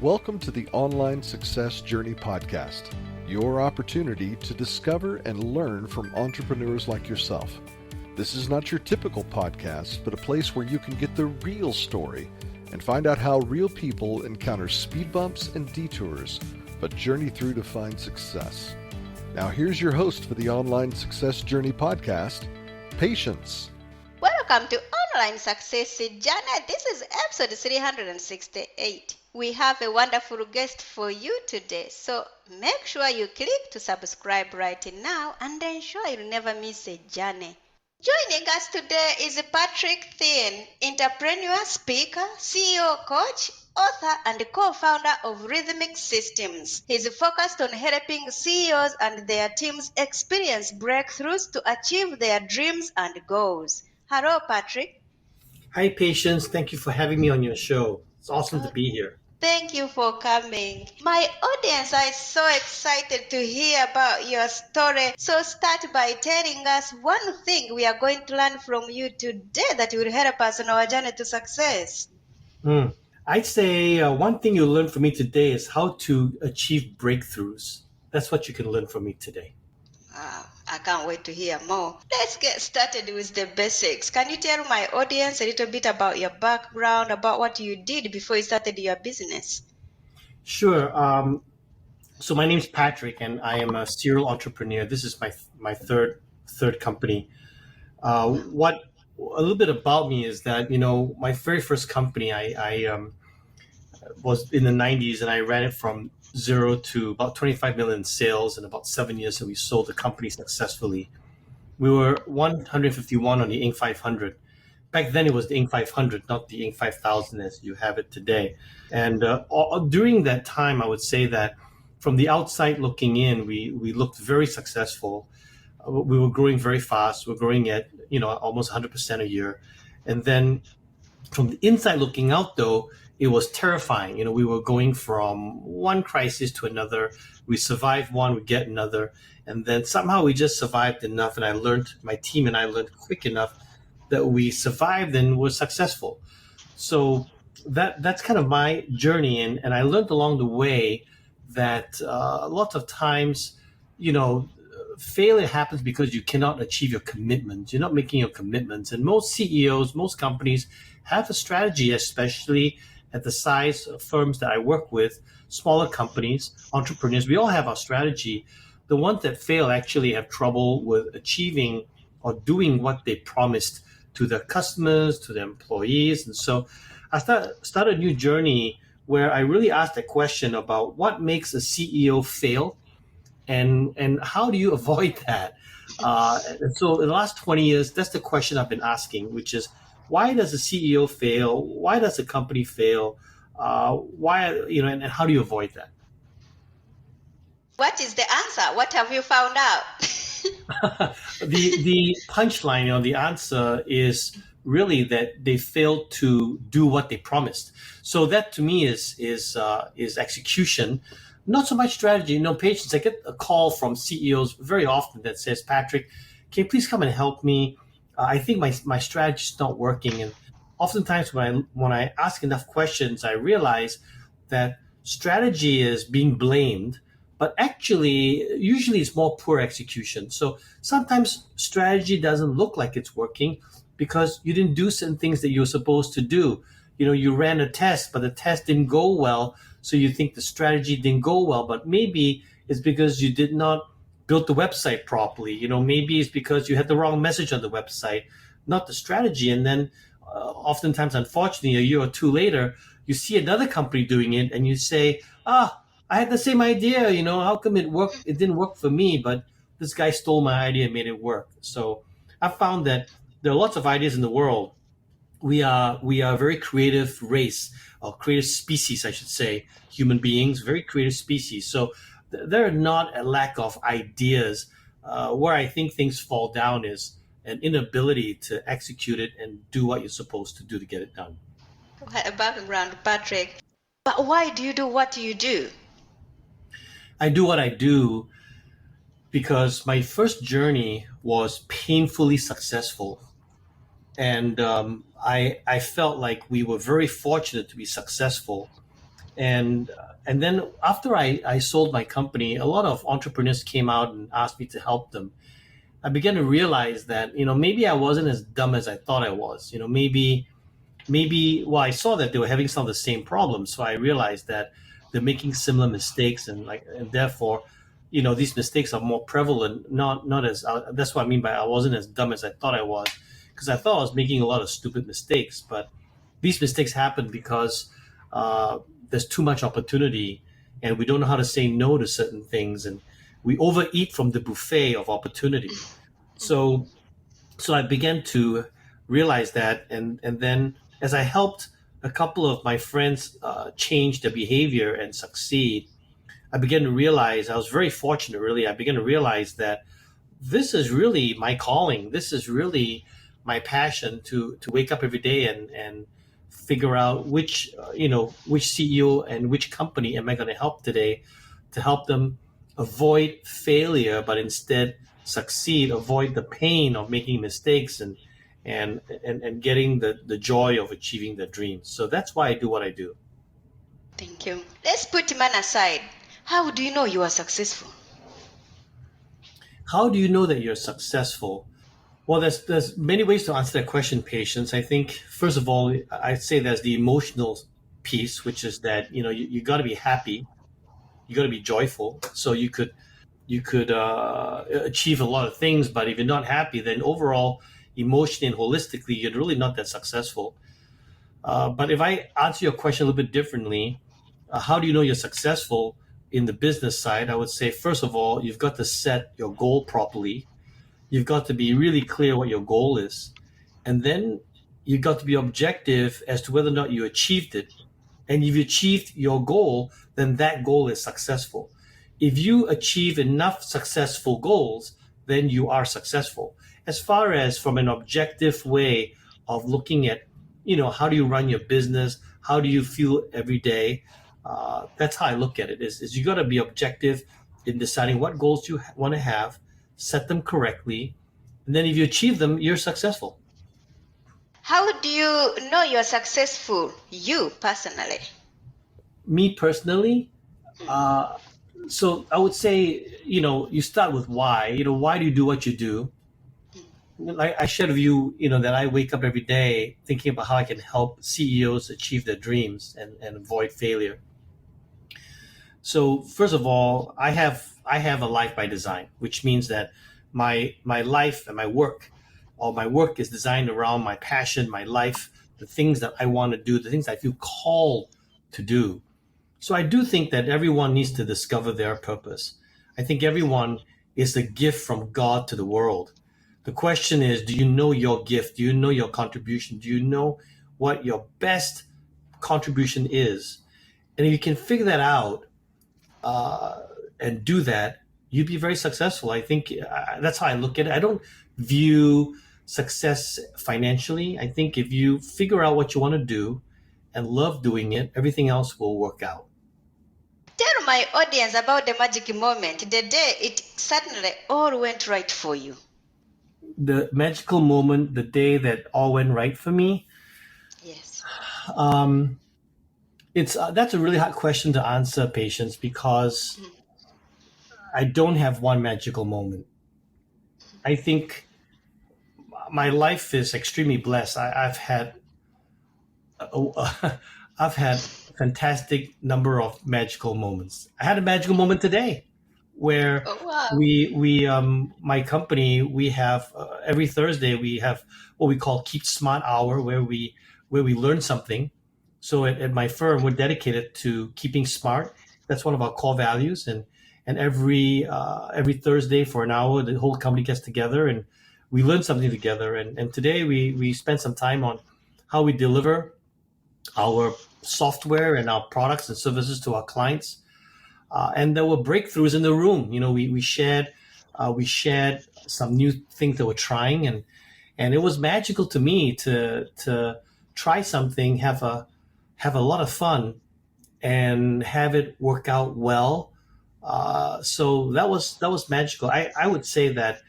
Welcome to the Online Success Journey Podcast, your opportunity to discover and learn from entrepreneurs like yourself. This is not your typical podcast, but a place where you can get the real story and find out how real people encounter speed bumps and detours, but journey through to find success. Now here's your host for the Online Success Journey Podcast, Patience. Welcome to Online Success Journey. This is episode 368. We have a wonderful guest for you today, so make sure you click to subscribe right now and ensure you'll never miss a journey. Joining us today is Patrick Thean, entrepreneur, speaker, CEO, coach, author, and co-founder of Rhythmic Systems. He's focused on helping CEOs and their teams experience breakthroughs to achieve their dreams and goals. Hello, Patrick. Hi, Patience. Thank you for having me on your show. It's awesome to be here. Thank you for coming. My audience are so excited to hear about your story. So start by telling us one thing we are going to learn from you today that will help us on our journey to success. I'd say one thing you'll learn from me today is how to achieve breakthroughs. That's what you can learn from me today. I can't wait to hear more. Let's get started with the basics. Can you tell my audience a little bit about your background, about what you did before you started your business? Sure. So my name's Patrick, and I am a serial entrepreneur. This is my third company. What a little bit about me is that my very first company, I was in the 90s, and I ran it from zero to about 25 million sales in about 7 years, and we sold the company successfully. We were 151 on the Inc. 500. Back then, it was the Inc. 500, not the Inc. 5000 as you have it today. And during that time, I would say that from the outside looking in, we looked very successful. We were growing very fast. We're growing at almost 100% a year. And then from the inside looking out, though, it was terrifying. We were going from one crisis to another. We survived one, we get another. And then somehow we just survived enough. And my team and I learned quick enough that we survived and were successful. So that's kind of my journey. And I learned along the way that a lot of times, failure happens because you cannot achieve your commitments. You're not making your commitments. And most CEOs, most companies have a strategy, especially at the size of firms that I work with, smaller companies, entrepreneurs. We all have our strategy. The ones that fail actually have trouble with achieving or doing what they promised to their customers, to their employees. And so I started a new journey where I really asked a question about what makes a CEO fail and how do you avoid that? And so in the last 20 years, that's the question I've been asking, which is, why does a CEO fail? Why does a company fail? And how do you avoid that? What is the answer? What have you found out? The punchline, the answer is really that they failed to do what they promised. So that to me is execution, not so much strategy. Patience. I get a call from CEOs very often that says, Patrick, can you please come and help me? I think my strategy is not working. And oftentimes when I ask enough questions, I realize that strategy is being blamed, but usually it's more poor execution. So sometimes strategy doesn't look like it's working because you didn't do certain things that you were supposed to do. You ran a test, but the test didn't go well. So you think the strategy didn't go well, but maybe it's because you did not built the website properly. Maybe it's because you had the wrong message on the website, not the strategy. And then oftentimes, unfortunately, a year or two later, you see another company doing it and you say, I had the same idea. How come it worked? It didn't work for me, but this guy stole my idea and made it work. So I found that there are lots of ideas in the world. We are a very creative race, or creative species, I should say, human beings, very creative species. So there are not a lack of ideas. Where I think things fall down is an inability to execute it and do what you're supposed to do to get it done. What a background, Patrick. But why do you do what you do? I do what I do because my first journey was painfully successful. And I felt like we were very fortunate to be successful. And then after I sold my company, a lot of entrepreneurs came out and asked me to help them. I began to realize that, maybe I wasn't as dumb as I thought I was. Well, I saw that they were having some of the same problems, so I realized that they're making similar mistakes, and therefore, these mistakes are more prevalent. Not as That's what I mean by I wasn't as dumb as I thought I was, because I thought I was making a lot of stupid mistakes. But these mistakes happen because there's too much opportunity, and we don't know how to say no to certain things, and we overeat from the buffet of opportunity. So I began to realize that, and then as I helped a couple of my friends change their behavior and succeed, I began to realize I was very fortunate. Really, I began to realize that this is really my calling. This is really my passion to wake up every day and figure out which CEO and which company am I going to help today to help them avoid failure, but instead succeed, avoid the pain of making mistakes, and getting the joy of achieving their dreams. So that's why I do what I do. Thank you. Let's put man aside. How do you know you are successful? How do you know that you're successful? Well, there's many ways to answer that question, Patience. I think first of all, I'd say there's the emotional piece, which is that you got to be happy, you got to be joyful, so you could achieve a lot of things. But if you're not happy, then overall, emotionally and holistically, you're really not that successful. But if I answer your question a little bit differently, how do you know you're successful in the business side? I would say, first of all, you've got to set your goal properly. You've got to be really clear what your goal is. And then you've got to be objective as to whether or not you achieved it. And if you achieved your goal, then that goal is successful. If you achieve enough successful goals, then you are successful. As far as from an objective way of looking at, how do you run your business? How do you feel every day? That's how I look at it. Is you got to be objective in deciding what goals you want to have, set them correctly, and then if you achieve them, you're successful. How do you know you are successful, you personally? Me personally, so I would say, you start with why. Why do you do what you do? I shared with you, that I wake up every day thinking about how I can help CEOs achieve their dreams and avoid failure. So first of all, I have a life by design, which means that my life and my work is designed around my passion, my life, the things that I want to do, the things I feel called to do. So I do think that everyone needs to discover their purpose. I think everyone is a gift from God to the world. The question is, do you know your gift? Do you know your contribution? Do you know what your best contribution is? And if you can figure that out and do that, you'd be very successful. I think that's how I look at it. I don't view success financially. I think if you figure out what you want to do and love doing it, everything else will work out. Tell my audience about the magic moment, the day it suddenly all went right for you. The magical moment, the day that all went right for me. Yes. It's that's a really hard question to answer, Patience, because I don't have one magical moment. I think my life is extremely blessed. I've had I've had a fantastic number of magical moments. I had a magical moment today where Oh, wow. we my company, we have every Thursday we have what we call Keep Smart Hour, where we learn something. So at my firm, we're dedicated to keeping smart. That's one of our core values, and every Thursday for an hour, the whole company gets together and we learn something together. And today we spent some time on how we deliver our software and our products and services to our clients. And there were breakthroughs in the room. We shared some new things that we're trying, and it was magical to me to try something, have a lot of fun, and have it work out well. So that was magical. I would say that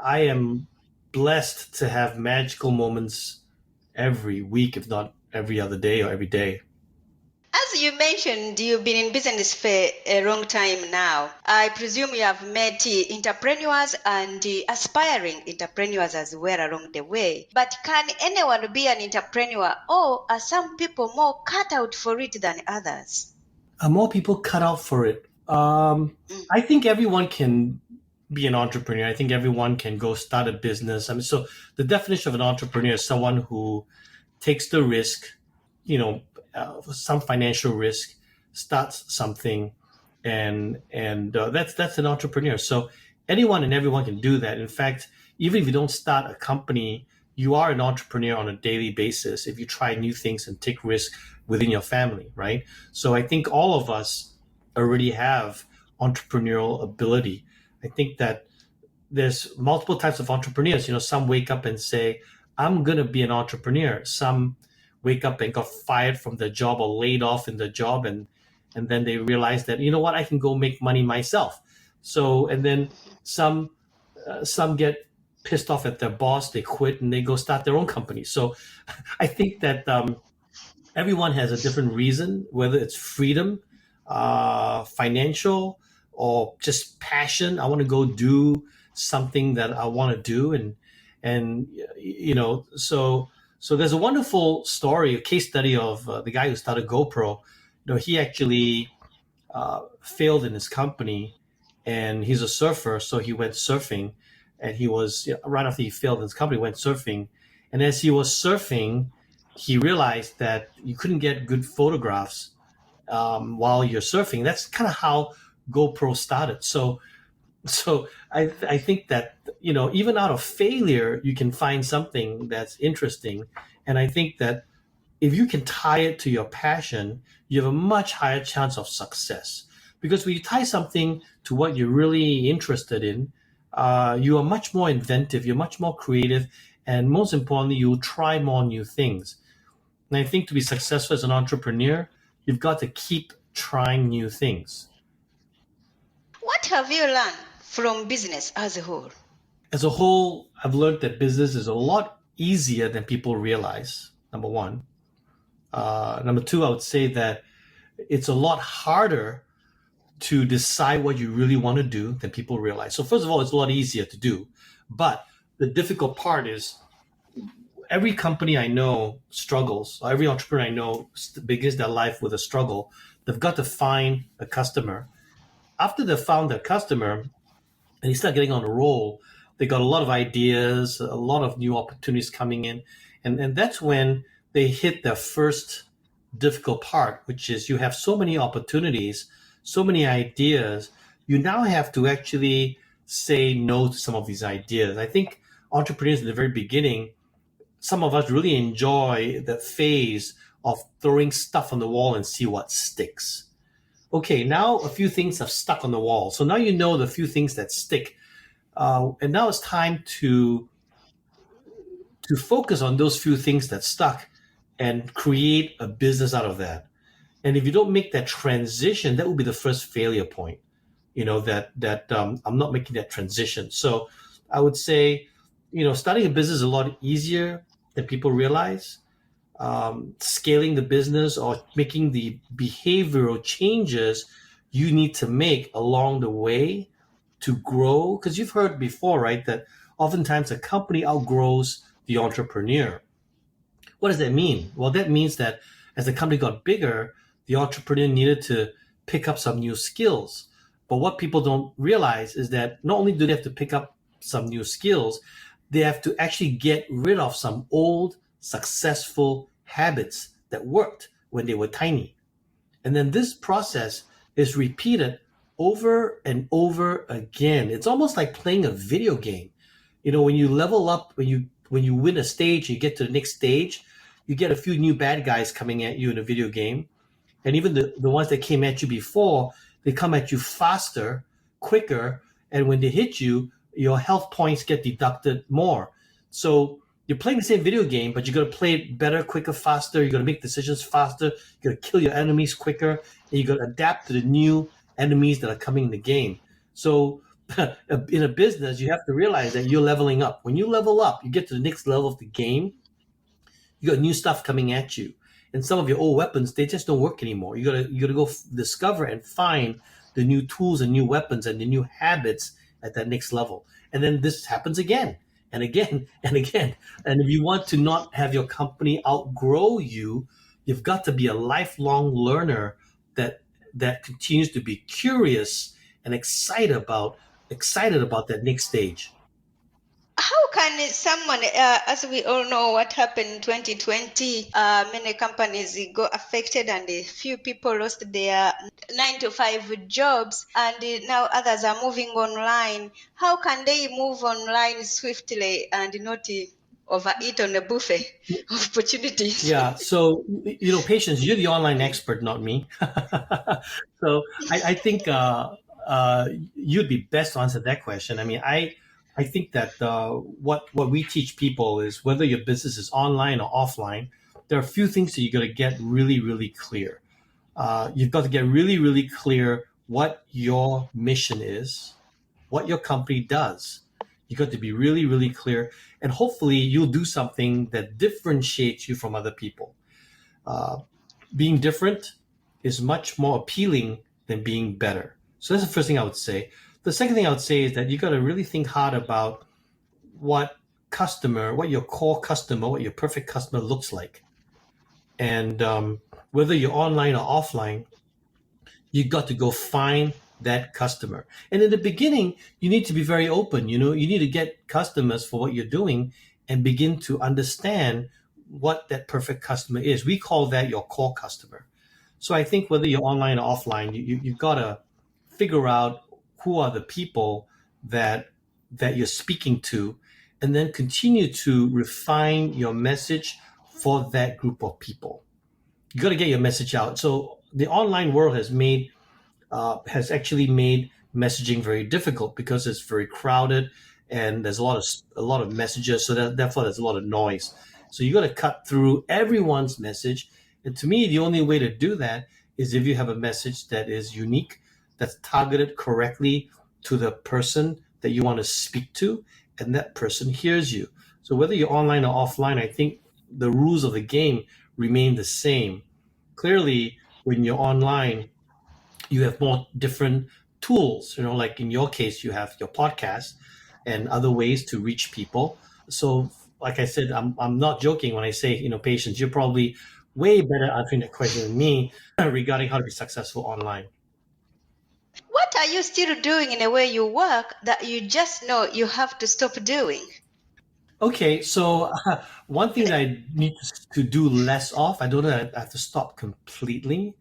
I am blessed to have magical moments every week, if not every other day or every day. As you mentioned, you've been in business for a long time now. I presume you have met entrepreneurs and aspiring entrepreneurs as well along the way. But can anyone be an entrepreneur, or are some people more cut out for it than others? Are more people cut out for it? I think everyone can be an entrepreneur. I think everyone can go start a business. I mean, so the definition of an entrepreneur is someone who takes the risk, some financial risk, starts something, and that's an entrepreneur. So anyone and everyone can do that. In fact, even if you don't start a company, you are an entrepreneur on a daily basis if you try new things and take risks within your family, right? So I think all of us already have entrepreneurial ability. I think that there's multiple types of entrepreneurs. Some wake up and say, I'm going to be an entrepreneur. Some wake up and got fired from their job or laid off in the job, and then they realize that, you know what, I can go make money myself. So, and then some get pissed off at their boss, they quit and they go start their own company. So I think that everyone has a different reason, whether it's freedom, financial, or just passion. I want to go do something that I want to do, and so there's a wonderful story, a case study of the guy who started GoPro. He actually failed in his company, and he's a surfer, so he went surfing, and he was right after he failed in his company, went surfing, and as he was surfing, he realized that you couldn't get good photographs while you're surfing. That's kind of how GoPro started. So I think that even out of failure you can find something that's interesting, and I think that if you can tie it to your passion, you have a much higher chance of success. Because when you tie something to what you're really interested in, you are much more inventive, you're much more creative, and most importantly, you'll try more new things. And I think to be successful as an entrepreneur, you've got to keep trying new things. What have you learned from business as a whole? As a whole, I've learned that business is a lot easier than people realize, number one. Number two, I would say that it's a lot harder to decide what you really want to do than people realize. So first of all, it's a lot easier to do. But the difficult part is every company I know struggles. Every entrepreneur I know begins their life with a struggle. They've got to find a customer. After they've found their customer and they start getting on a roll, they got a lot of ideas, a lot of new opportunities coming in. And that's when they hit their first difficult part, which is you have so many opportunities, so many ideas. You now have to actually say no to some of these ideas. I think entrepreneurs in the very beginning, some of us really enjoy the phase of throwing stuff on the wall and see what sticks. Okay, now a few things have stuck on the wall. So now you know the few things that stick. And now it's time to focus on those few things that stuck and create a business out of that. And if you don't make that transition, that will be the first failure point. That I'm not making that transition. So I would say, starting a business is a lot easier than people realize. Scaling the business or making the behavioral changes you need to make along the way to grow. Because you've heard before, right, that oftentimes a company outgrows the entrepreneur. What does that mean? Well, that means that as the company got bigger, the entrepreneur needed to pick up some new skills. But what people don't realize is that not only do they have to pick up some new skills, they have to actually get rid of some old successful habits that worked when they were tiny. And then this process is repeated over and over again. It's almost like playing a video game. When you level up, when you win a stage, you get to the next stage, you get a few new bad guys coming at you in a video game. And even the ones that came at you before, they come at you faster, quicker, and when they hit you, your health points get deducted more. So you're playing the same video game, but you got to play it better, quicker, faster. You got to make decisions faster. You got to kill your enemies quicker, and you got to adapt to the new enemies that are coming in the game. So in a business, you have to realize that you're leveling up. When you level up, you get to the next level of the game. You got new stuff coming at you. and some of your old weapons, they just don't work anymore. You gotta go discover and find the new tools and new weapons and the new habits at that next level. And then this happens again and again and again. And if you want to not have your company outgrow you, you've got to be a lifelong learner that continues to be curious and excited about that next stage. How can someone, as we all know, what happened in 2020, many companies got affected and a few people lost their 9 to 5 jobs, and now others are moving online. How can they move online swiftly and not overeat on a buffet of opportunities? Yeah. So, Patience, you're the online expert, not me. So I think you'd be best to answer that question. I mean, I think that what we teach people is whether your business is online or offline, there are a few things that you got to get really, really clear. You've got to get really, really clear what your mission is, what your company does. You got to be really, really clear, and hopefully you'll do something that differentiates you from other people. Uh, Being different is much more appealing than being better. So that's the first thing I would say. The second thing I would say is that you got to really think hard about what your core customer, what your perfect customer looks like, and whether you're online or offline, you got to go find that customer. And in the beginning, you need to be very open. You need to get customers for what you're doing and begin to understand what that perfect customer is. We call that your core customer. So I think whether you're online or offline, you've got to figure out who are the people that you're speaking to, and then continue to refine your message for that group of people. You got to get your message out. So the online world has actually made messaging very difficult because it's very crowded and there's a lot of messages. So therefore, there's a lot of noise. So you got to cut through everyone's message. And to me, the only way to do that is if you have a message that is unique, that's targeted correctly to the person that you want to speak to, and that person hears you. So whether you're online or offline, I think the rules of the game remain the same. Clearly, when you're online, you have more different tools. Like in your case, you have your podcast and other ways to reach people. So, like I said, I'm not joking when I say, Patience, you're probably way better answering that question than me regarding how to be successful online. What are you still doing in the way you work that you just know you have to stop doing? Okay, so one thing that I need to do less of, I don't know that I have to stop completely,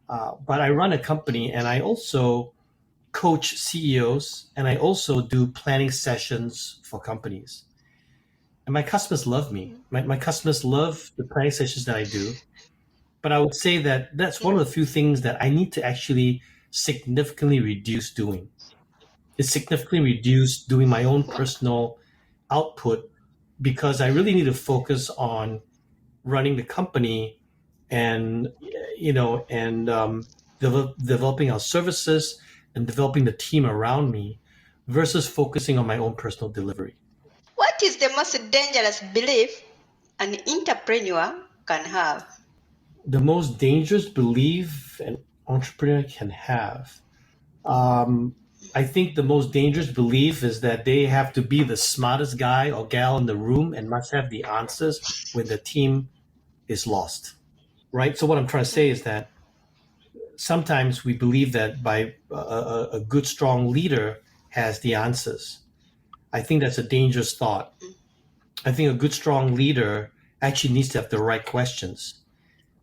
but I run a company and I also coach CEOs and I also do planning sessions for companies. And my customers love me. My customers love the planning sessions that I do. But I would say that that's one of the few things that I need to actually significantly reduce doing. It's significantly reduce doing my own personal output because I really need to focus on running the company and developing our services and developing the team around me versus focusing on my own personal delivery. What is the most dangerous belief an entrepreneur can have? The most dangerous belief an entrepreneur can have. I think the most dangerous belief is that they have to be the smartest guy or gal in the room and must have the answers when the team is lost. Right? So what I'm trying to say is that sometimes we believe that by a good, strong leader has the answers. I think that's a dangerous thought. I think a good, strong leader actually needs to have the right questions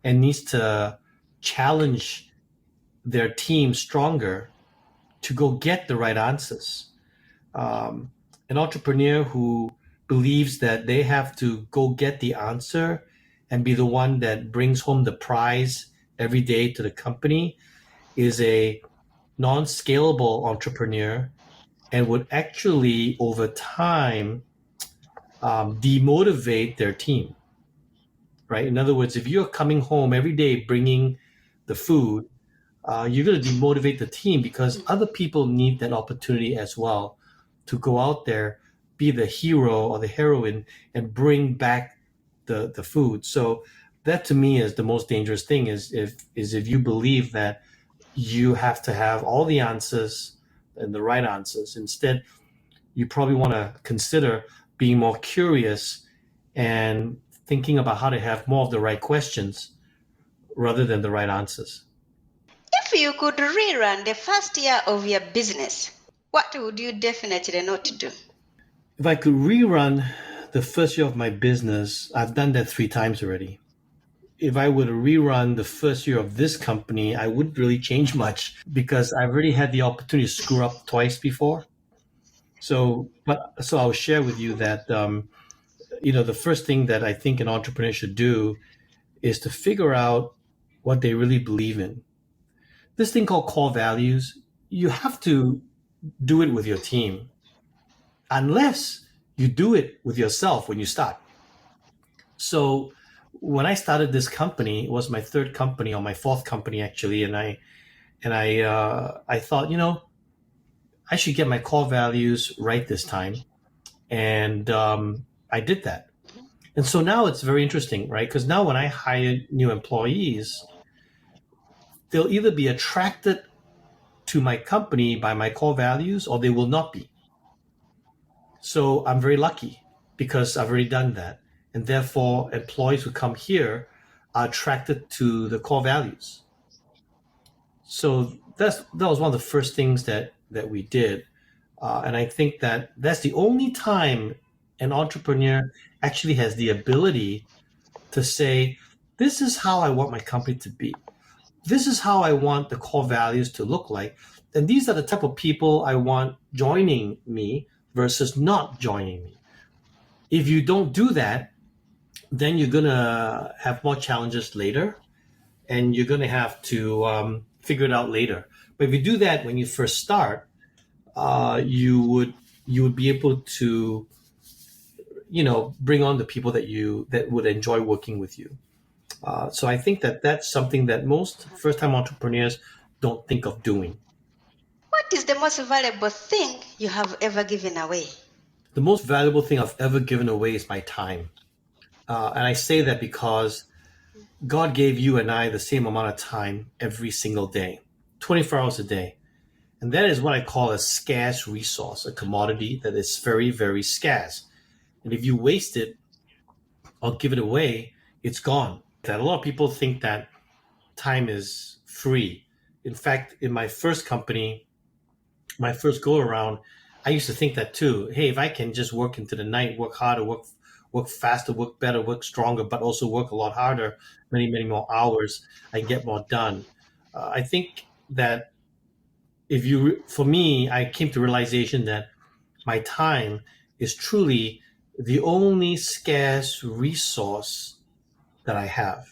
and needs to challenge their team stronger to go get the right answers. An entrepreneur who believes that they have to go get the answer and be the one that brings home the prize every day to the company is a non-scalable entrepreneur and would actually over time demotivate their team, right? In other words, if you're coming home every day bringing the food, you're going to demotivate the team because other people need that opportunity as well to go out there, be the hero or the heroine, and bring back the food. So That to me is the most dangerous thing, is if you believe that you have to have all the answers and the right answers. Instead, you probably want to consider being more curious and thinking about how to have more of the right questions rather than the right answers. If you could rerun the first year of your business, what would you definitely not do? If I could rerun the first year of my business, I've done that 3 times already. If I were to rerun the first year of this company, I wouldn't really change much because I've already had the opportunity to screw up twice before. So I'll share with you that the first thing that I think an entrepreneur should do is to figure out what they really believe in. This thing called core values, you have to do it with your team, unless you do it with yourself when you start. So when I started this company, it was my third company, or my fourth company actually, and I thought, I should get my core values right this time, and I did that. And so now it's very interesting, right? Because now when I hire new employees, they'll either be attracted to my company by my core values, or they will not be. So I'm very lucky because I've already done that. And therefore, employees who come here are attracted to the core values. So that was one of the first things that we did. And I think that that's the only time an entrepreneur actually has the ability to say, this is how I want my company to be. This is how I want the core values to look like. And these are the type of people I want joining me versus not joining me. If you don't do that, then you're going to have more challenges later, and you're going to have to figure it out later. But if you do that when you first start, you would be able to, bring on the people that would enjoy working with you. So I think that that's something that most first-time entrepreneurs don't think of doing. What is the most valuable thing you have ever given away? The most valuable thing I've ever given away is my time. And I say that because God gave you and I the same amount of time every single day, 24 hours a day. And that is what I call a scarce resource, a commodity that is very, very scarce. And if you waste it or give it away, it's gone. That a lot of people think that time is free. In fact, in my first company, my first go around, I used to think that too. Hey, if I can just work into the night, work harder, work faster, work better, work stronger, but also work a lot harder, many, many more hours, I can get more done. I think that for me, I came to realization that my time is truly the only scarce resource that I have.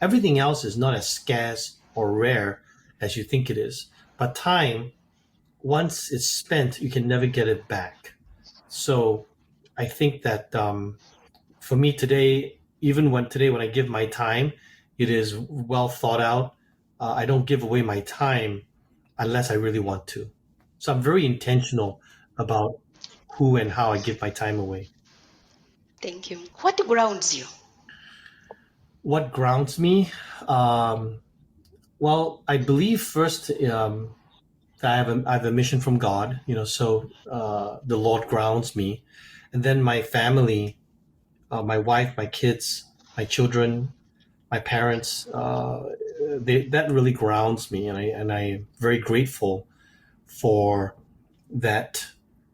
Everything else is not as scarce or rare as you think it is. But time, once it's spent, you can never get it back. So I think that for me today, even when I give my time, it is well thought out. I don't give away my time unless I really want to. So I'm very intentional about who and how I give my time away. Thank you. What grounds you? What grounds me? Well, I believe first that I have a mission from God, so the Lord grounds me. And then my family, my wife, my kids, my children, my parents, that really grounds me. And I'm very grateful for that,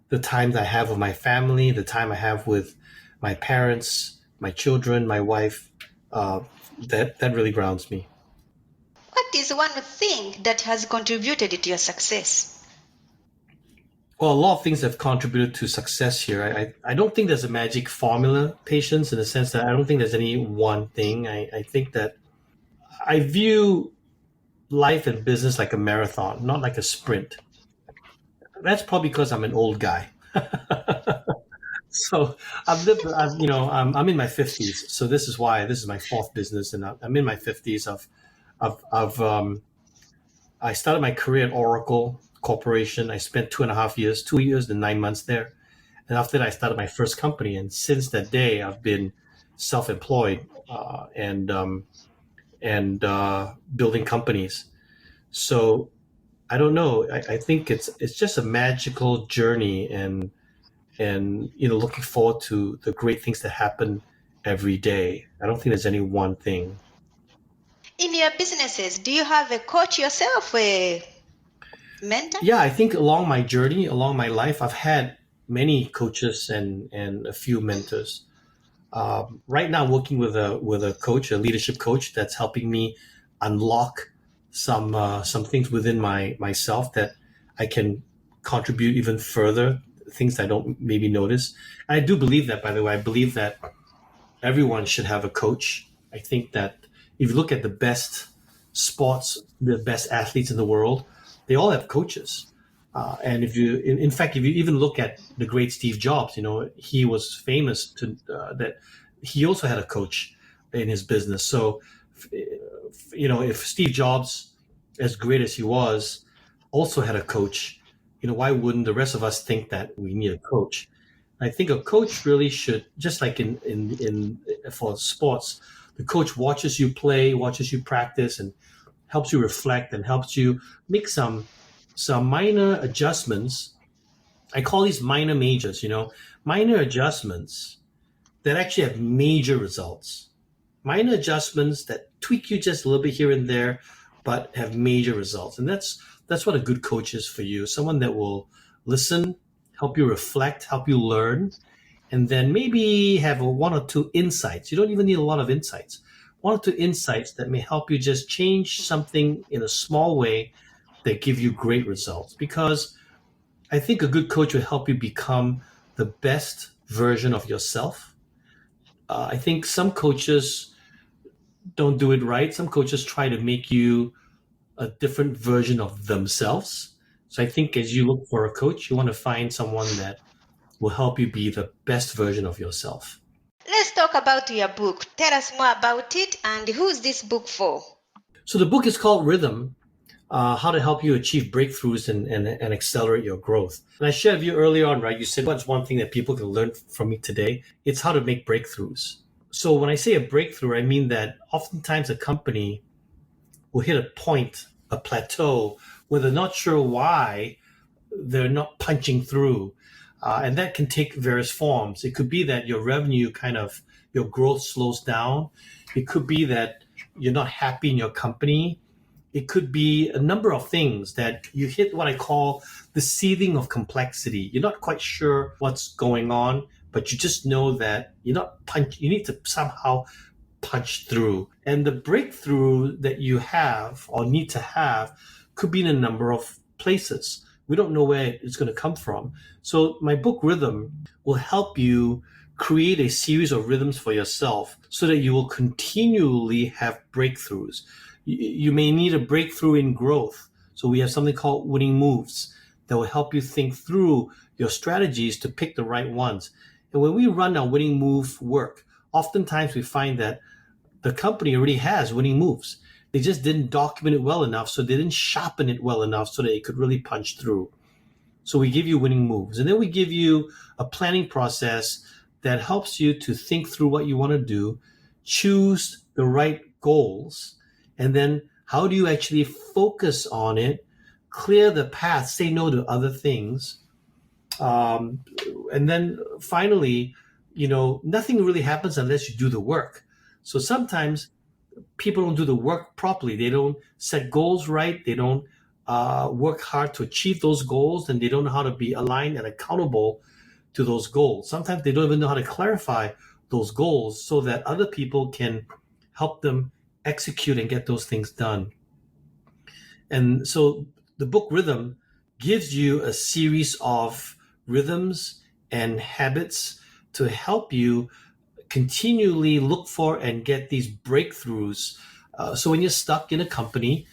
the time that I have with my family, the time I have with my parents, my children, my wife, that really grounds me. What is one thing that has contributed to your success? Well, a lot of things have contributed to success here. I don't think there's a magic formula, Patience, in the sense that I don't think there's any one thing. I think that I view life and business like a marathon, not like a sprint. That's probably because I'm an old guy. So I'm in my 50s. So this is my fourth business, and I'm in my 50s. I started my career at Oracle Corporation. I spent 2 years and 9 months there. And after that, I started my first company. And since that day, I've been self-employed and building companies. So I don't know. I think it's just a magical journey, and looking forward to the great things that happen every day. I don't think there's any one thing. In your businesses, do you have a coach yourself, a mentor? Yeah, I think along my journey, along my life, I've had many coaches and a few mentors. Right now, I'm working with a coach, a leadership coach, that's helping me unlock some things within myself that I can contribute even further, things I don't maybe notice. And I do believe that, by the way. I believe that everyone should have a coach. I think that if you look at the best sports, the best athletes in the world, they all have coaches. And if you, in fact, if you even look at the great Steve Jobs, he was famous to that he also had a coach in his business. So, if Steve Jobs, as great as he was, also had a coach, why wouldn't the rest of us think that we need a coach? I think a coach really should, just like in for sports, the coach watches you play, watches you practice, and helps you reflect and helps you make some minor adjustments. I call these minor majors, minor adjustments that actually have major results. Minor adjustments that tweak you just a little bit here and there, but have major results. And that's what a good coach is for you. Someone that will listen, help you reflect, help you learn, and then maybe have one or two insights. You don't even need a lot of insights. One or two insights that may help you just change something in a small way that give you great results. Because I think a good coach will help you become the best version of yourself. I think some coaches don't do it right. Some coaches try to make you a different version of themselves. So I think as you look for a coach, you want to find someone that will help you be the best version of yourself. Let's talk about your book. Tell us more about it, and who's this book for? So the book is called Rhythm, How to Help You Achieve Breakthroughs and Accelerate Your Growth. And I shared with you earlier on, right? You said, what's one thing that people can learn from me today? It's how to make breakthroughs. So when I say a breakthrough, I mean that oftentimes a company will hit a point, a plateau, where they're not sure why they're not punching through. And that can take various forms. It could be that your revenue your growth slows down. It could be that you're not happy in your company. It could be a number of things that you hit what I call the seething of complexity. You're not quite sure what's going on, but you just know that you need to somehow punch through. And the breakthrough that you have or need to have could be in a number of places. We don't know where it's going to come from. So my book Rhythm will help you create a series of rhythms for yourself so that you will continually have breakthroughs. You may need a breakthrough in growth. So we have something called winning moves that will help you think through your strategies to pick the right ones. And when we run our winning move work, oftentimes we find that the company already has winning moves. They just didn't document it well enough, so they didn't sharpen it well enough so that it could really punch through. So we give you winning moves. And then we give you a planning process that helps you to think through what you want to do, choose the right goals, and then how do you actually focus on it, clear the path, say no to other things. And then finally, nothing really happens unless you do the work. So sometimes people don't do the work properly. They don't set goals right. They don't work hard to achieve those goals, and they don't know how to be aligned and accountable to those goals. Sometimes they don't even know how to clarify those goals so that other people can help them execute and get those things done. And so the book Rhythm gives you a series of rhythms and habits to help you continually look for and get these breakthroughs. So when you're stuck in a company,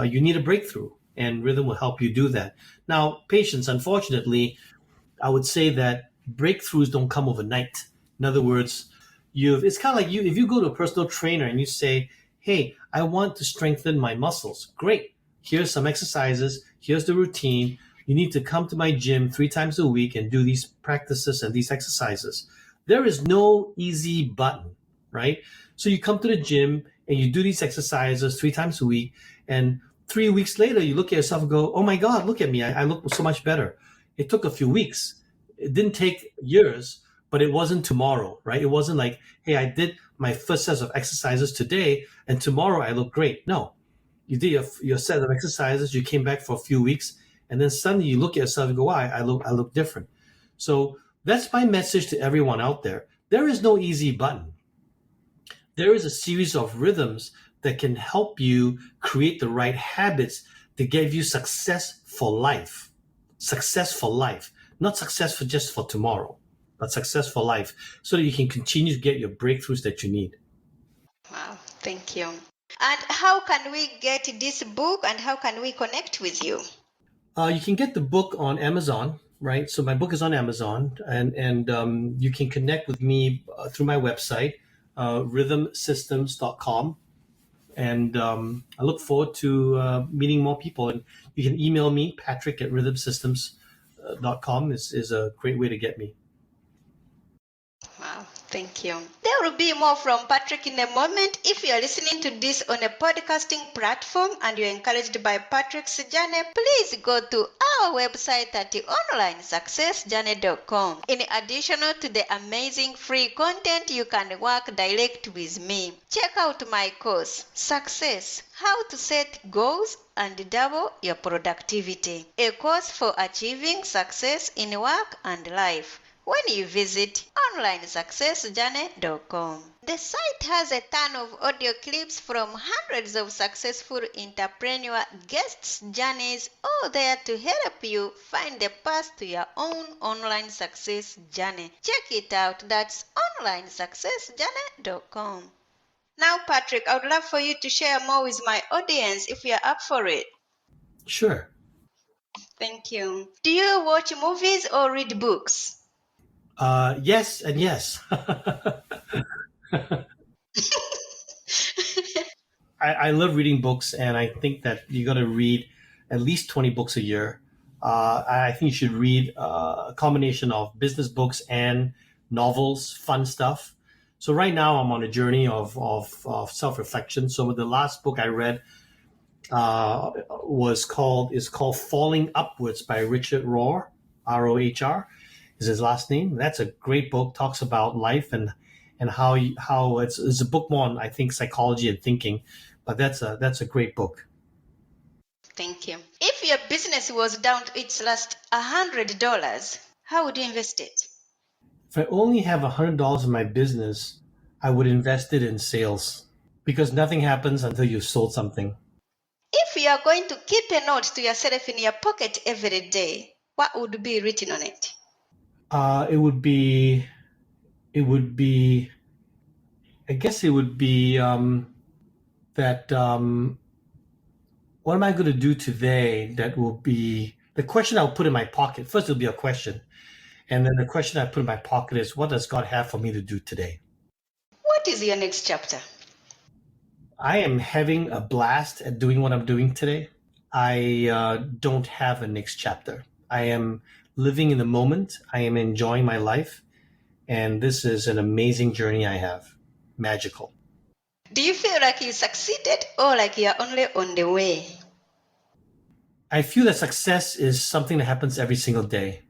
you need a breakthrough, and Rhythm will help you do that. Now, patience, unfortunately, I would say that breakthroughs don't come overnight. In other words, it's kind of like if you go to a personal trainer and you say, hey, I want to strengthen my muscles. Great. Here's some exercises. Here's the routine. You need to come to my gym 3 times a week and do these practices and these exercises. There is no easy button. right? So you come to the gym and you do these exercises 3 times a week, and 3 weeks later you look at yourself and go, oh my God, look at me, I look so much better. It took a few weeks. It didn't take years, but it wasn't tomorrow, right? It wasn't like, hey, I did my first set of exercises today and tomorrow I look great. No, you did your set of exercises, you came back for a few weeks, and then suddenly you look at yourself and go, wow, I look different. So that's my message to everyone out there. There is no easy button. There is a series of rhythms that can help you create the right habits to give you success for life. Success for life, not success for just for tomorrow, but success for life, so that you can continue to get your breakthroughs that you need. Wow, thank you. And how can we get this book and how can we connect with you? You can get the book on Amazon, right? So my book is on Amazon, and you can connect with me through my website, rhythmsystems.com. And I look forward to meeting more people. And you can email me, Patrick at rhythmsystems.com is a great way to get me. Wow, thank you. There will be more from Patrick in a moment. If you are listening to this on a podcasting platform and you're encouraged by Patrick's journey, please go to our website at onlinesuccessjourney.com. In addition to the amazing free content, you can work direct with me. Check out my course, Success, How to Set Goals and Double Your Productivity, a course for achieving success in work and life, when you visit onlinesuccessjourney.com. The site has a ton of audio clips from hundreds of successful entrepreneur guests' journeys, all there to help you find the path to your own online success journey. Check it out. That's onlinesuccessjourney.com. Now, Patrick, I would love for you to share more with my audience if you're up for it. Sure. Thank you. Do you watch movies or read books? Yes and yes. I love reading books, and I think that you got to read at least 20 books a year. I think you should read a combination of business books and novels, fun stuff. So right now I'm on a journey of self-reflection. So the last book I read is called Falling Upwards by Richard Rohr, R-O-H-R is his last name. That's a great book. Talks about life and how it's a book more on, I think, psychology and thinking, but that's a great book. Thank you. If your business was down to its last $100, how would you invest it? If I only have $100 in my business, I would invest it in sales, because nothing happens until you've sold something. If you are going to keep a note to yourself in your pocket every day, what would be written on it? It would be, I guess it would be that what am I going to do today that will be, the question I'll put in my pocket. First, it'll be a question. And then the question I put in my pocket is, what does God have for me to do today? What is your next chapter? I am having a blast at doing what I'm doing today. I don't have a next chapter. I am living in the moment. I am enjoying my life. And this is an amazing journey I have. Magical. Do you feel like you succeeded or like you're only on the way? I feel that success is something that happens every single day.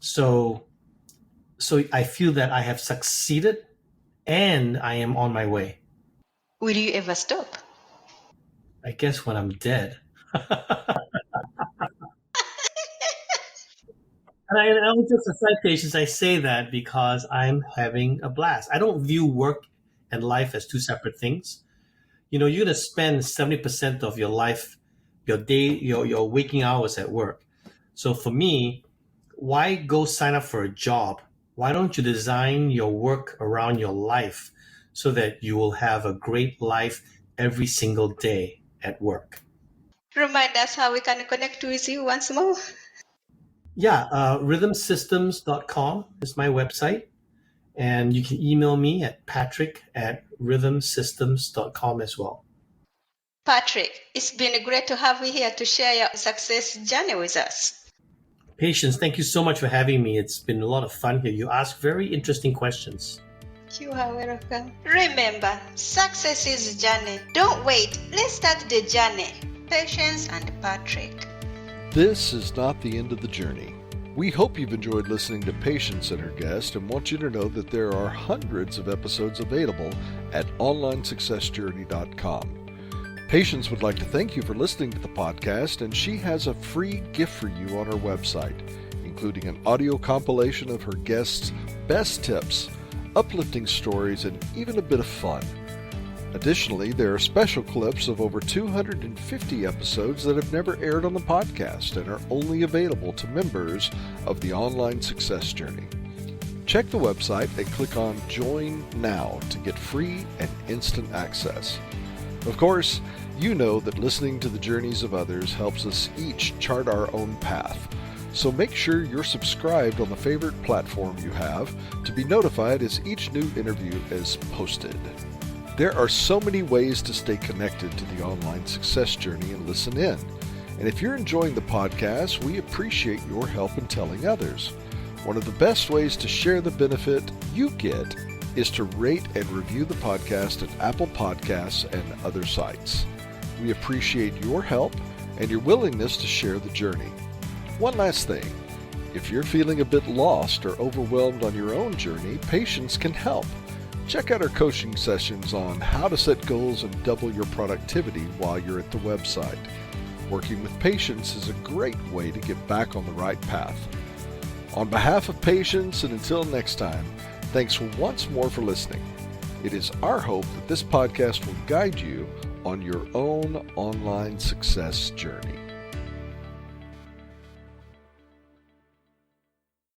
So I feel that I have succeeded and I am on my way. Will you ever stop? I guess when I'm dead. And I only just a citations. I say that because I'm having a blast. I don't view work and life as two separate things. You know, you're going to spend 70% of your life, your day, your waking hours at work. So for me, why go sign up for a job? Why don't you design your work around your life so that you will have a great life every single day at work? Remind us how we can connect with you once more. Yeah, rhythmsystems.com is my website. And you can email me at patrick@rhythmsystems.com as well. Patrick, it's been great to have you here to share your success journey with us. Patience, thank you so much for having me. It's been a lot of fun here. You ask very interesting questions. You are welcome. Remember, success is a journey. Don't wait. Let's start the journey. Patience and Patrick. This is not the end of the journey. We hope you've enjoyed listening to Patience and her guest and want you to know that there are hundreds of episodes available at onlinesuccessjourney.com. Patience would like to thank you for listening to the podcast, and she has a free gift for you on her website, including an audio compilation of her guests' best tips, uplifting stories, and even a bit of fun. Additionally, there are special clips of over 250 episodes that have never aired on the podcast and are only available to members of the Online Success Journey. Check the website and click on Join Now to get free and instant access. Of course, you know that listening to the journeys of others helps us each chart our own path. So make sure you're subscribed on the favorite platform you have to be notified as each new interview is posted. There are so many ways to stay connected to the Online Success Journey and listen in. And if you're enjoying the podcast, we appreciate your help in telling others. One of the best ways to share the benefit you get is to rate and review the podcast at Apple Podcasts and other sites. We appreciate your help and your willingness to share the journey. One last thing. If you're feeling a bit lost or overwhelmed on your own journey, Patience can help. Check out our coaching sessions on how to set goals and double your productivity while you're at the website. Working with Patience is a great way to get back on the right path. On behalf of Patience, and until next time, thanks once more for listening. It is our hope that this podcast will guide you on your own online success journey.